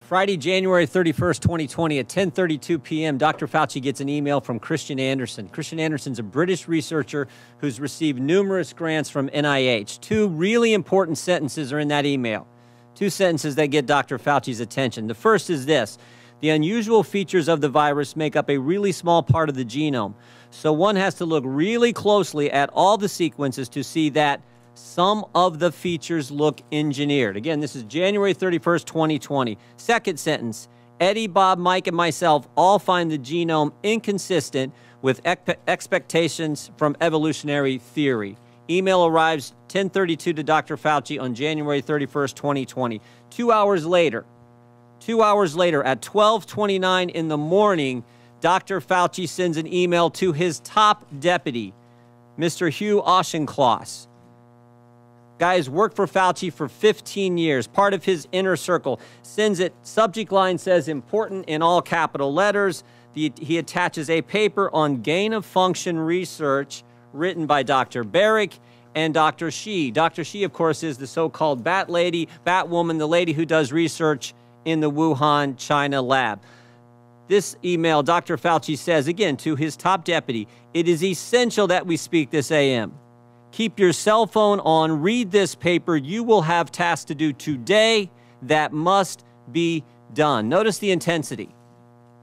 Friday, January 31st, 2020 at 10:32 p.m., Dr. Fauci gets an email from Christian Anderson. Christian Anderson's a British researcher who's received numerous grants from NIH. Two really important sentences are in that email. Two sentences that get Dr. Fauci's attention. The first is this: the unusual features of the virus make up a really small part of the genome. So one has to look really closely at all the sequences to see that some of the features look engineered. Again, this is January 31st, 2020. Second sentence: Eddie, Bob, Mike, and myself all find the genome inconsistent with expectations from evolutionary theory. Email arrives 10:32 to Dr. Fauci on January 31st, 2020. 2 hours later at 12:29 in the morning, Dr. Fauci sends an email to his top deputy, Mr. Hugh Auchincloss. Guy has worked for Fauci for 15 years, part of his inner circle. Sends it, subject line says important in all capital letters. He attaches a paper on gain-of-function research written by Dr. Barrick and Dr. Shi. Dr. Shi, of course, is the so-called Bat Lady, Batwoman, the lady who does research in the Wuhan, China lab. This email, Dr. Fauci says, again, to his top deputy, it is essential that we speak this AM. Keep your cell phone on, read this paper. You will have tasks to do today that must be done. Notice the intensity.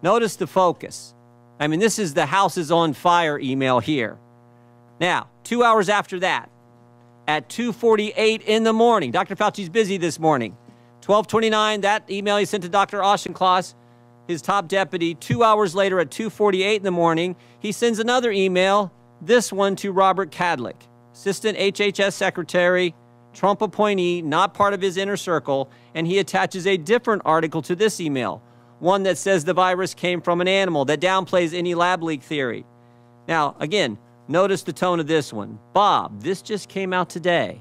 Notice the focus. I mean, this is the house is on fire email here. Now, 2 hours after that, at 2:48 in the morning, Dr. Fauci's busy this morning. 12:29, that email he sent to Dr. Auchincloss, his top deputy. 2 hours later at 2:48 in the morning, he sends another email, this one to Robert Kadlec, Assistant HHS Secretary, Trump appointee, not part of his inner circle, and he attaches a different article to this email, one that says the virus came from an animal, that downplays any lab leak theory. Now, again, notice the tone of this one. Bob, this just came out today.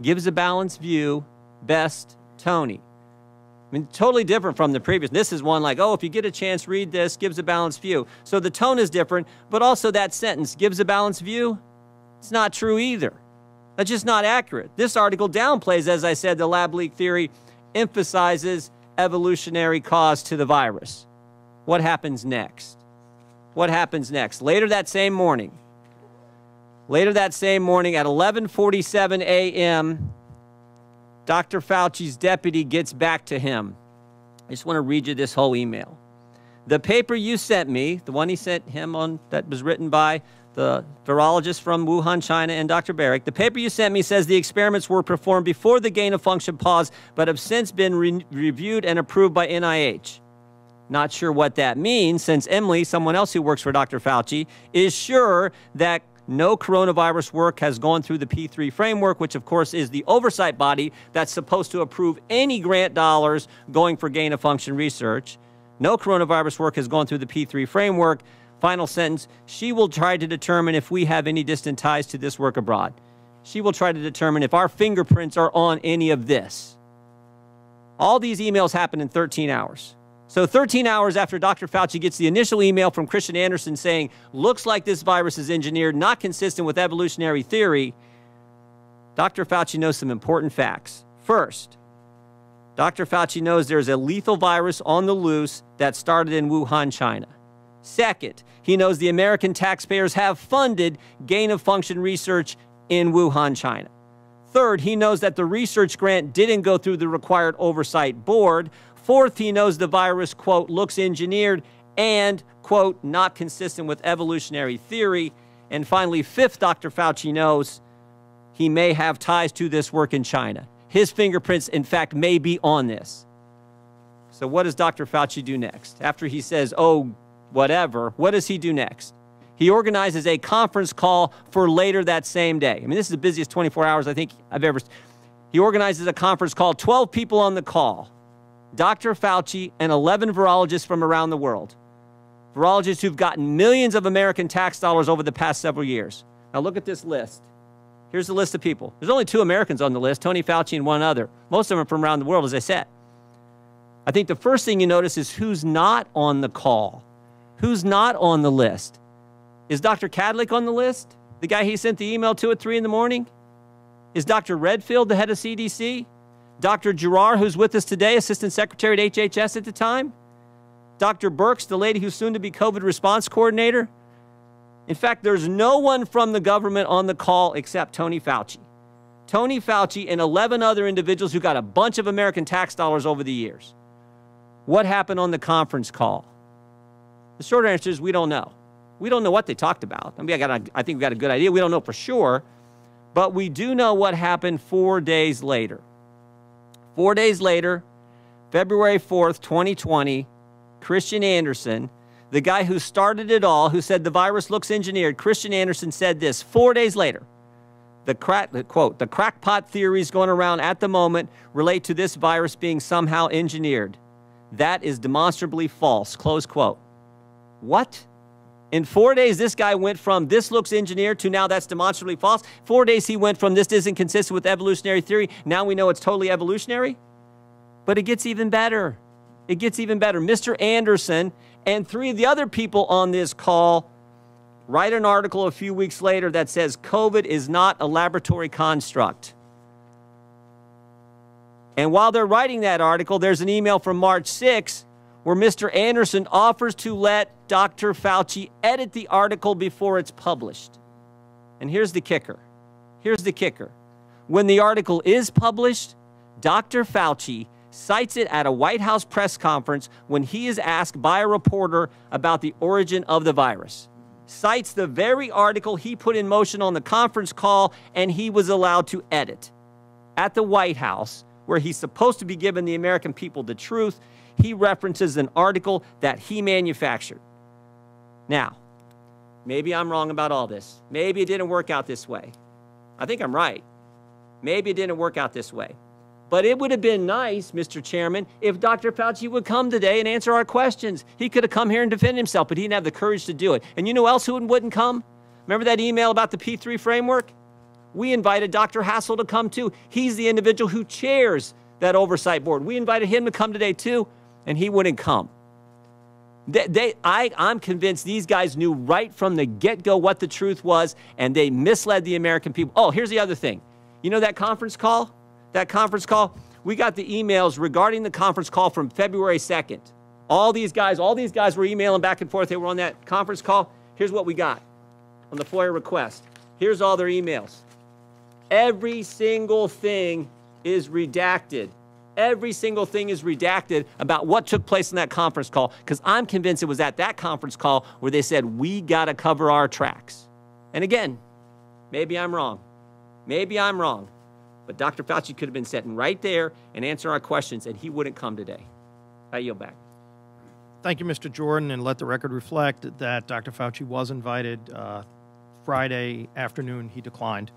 Gives a balanced view. Best, Tony. I mean, totally different from the previous. This is one like, oh, if you get a chance, read this, gives a balanced view. So the tone is different, but also that sentence, gives a balanced view, it's not true either. That's just not accurate. This article downplays, as I said, the lab leak theory, emphasizes evolutionary cause to the virus. What happens next? What happens next? Later that same morning at 11:47 a.m., Dr. Fauci's deputy gets back to him. I just want to read you this whole email. The paper you sent me, the one he sent him on, that was written by the virologist from Wuhan, China, and Dr. Barrick, the paper you sent me says the experiments were performed before the gain-of-function pause, but have since been reviewed and approved by NIH. Not sure what that means, since Emily, someone else who works for Dr. Fauci, is sure that no coronavirus work has gone through the P3 framework, which, of course, is the oversight body that's supposed to approve any grant dollars going for gain-of-function research. No coronavirus work has gone through the P3 framework. Final sentence, she will try to determine if we have any distant ties to this work abroad. She will try to determine if our fingerprints are on any of this. All these emails happen in 13 hours. So 13 hours after Dr. Fauci gets the initial email from Christian Anderson saying, looks like this virus is engineered, not consistent with evolutionary theory, Dr. Fauci knows some important facts. First, Dr. Fauci knows there's a lethal virus on the loose that started in Wuhan, China. Second, he knows the American taxpayers have funded gain-of-function research in Wuhan, China. Third, he knows that the research grant didn't go through the required oversight board. Fourth, he knows the virus, quote, looks engineered and, quote, not consistent with evolutionary theory. And finally, fifth, Dr. Fauci knows he may have ties to this work in China. His fingerprints, in fact, may be on this. So what does Dr. Fauci do next? After he says, oh, whatever, what does he do next? He organizes a conference call for later that same day. I mean, this is the busiest 24 hours I think I've ever seen. He organizes a conference call, 12 people on the call. Dr. Fauci and 11 virologists from around the world. Virologists who've gotten millions of American tax dollars over the past several years. Now look at this list. Here's the list of people. There's only 2 Americans on the list, Tony Fauci and one other. Most of them are from around the world, as I said. I think the first thing you notice is who's not on the call. Who's not on the list? Is Dr. Kadlec on the list? The guy he sent the email to at 3 in the morning? Is Dr. Redfield the head of CDC? Dr. Girard, who's with us today, Assistant Secretary at HHS at the time. Dr. Birx, the lady who's soon to be COVID response coordinator. In fact, there's no one from the government on the call except Tony Fauci. Tony Fauci and 11 other individuals who got a bunch of American tax dollars over the years. What happened on the conference call? The short answer is we don't know. We don't know what they talked about. I mean, I think we got a good idea. We don't know for sure, but we do know what happened 4 days later. 4 days later, February 4th, 2020, Christian Anderson, the guy who started it all, who said the virus looks engineered, Christian Anderson said this 4 days later. Quote, the crackpot theories going around at the moment relate to this virus being somehow engineered. That is demonstrably false, close quote. What? In 4 days, this guy went from this looks engineered to now that's demonstrably false. 4 days, he went from this isn't consistent with evolutionary theory. Now we know it's totally evolutionary. But it gets even better. It gets even better. Mr. Anderson and 3 of the other people on this call write an article a few weeks later that says COVID is not a laboratory construct. And while they're writing that article, there's an email from March 6 where Mr. Anderson offers to let Dr. Fauci edit the article before it's published. And here's the kicker. Here's the kicker. When the article is published, Dr. Fauci cites it at a White House press conference when he is asked by a reporter about the origin of the virus. Cites the very article he put in motion on the conference call and he was allowed to edit. At the White House, where he's supposed to be giving the American people the truth, he references an article that he manufactured. Now, maybe I'm wrong about all this. Maybe it didn't work out this way. I think I'm right. Maybe it didn't work out this way. But it would have been nice, Mr. Chairman, if Dr. Fauci would come today and answer our questions. He could have come here and defended himself, but he didn't have the courage to do it. And you know who else wouldn't come? Remember that email about the P3 framework? We invited Dr. Hassel to come too. He's the individual who chairs that oversight board. We invited him to come today too, and he wouldn't come. I'm convinced these guys knew right from the get-go what the truth was, and they misled the American people. Oh, here's the other thing. You know that conference call? That conference call? We got the emails regarding the conference call from February 2nd. All these guys were emailing back and forth. They were on that conference call. Here's what we got on the FOIA request. Here's all their emails. Every single thing is redacted. Every single thing is redacted about what took place in that conference call, because I'm convinced it was at that conference call where they said, we got to cover our tracks. And again, maybe I'm wrong. Maybe I'm wrong. But Dr. Fauci could have been sitting right there and answering our questions, and he wouldn't come today. I yield back. Thank you, Mr. Jordan, and let the record reflect that Dr. Fauci was invited Friday afternoon. He declined.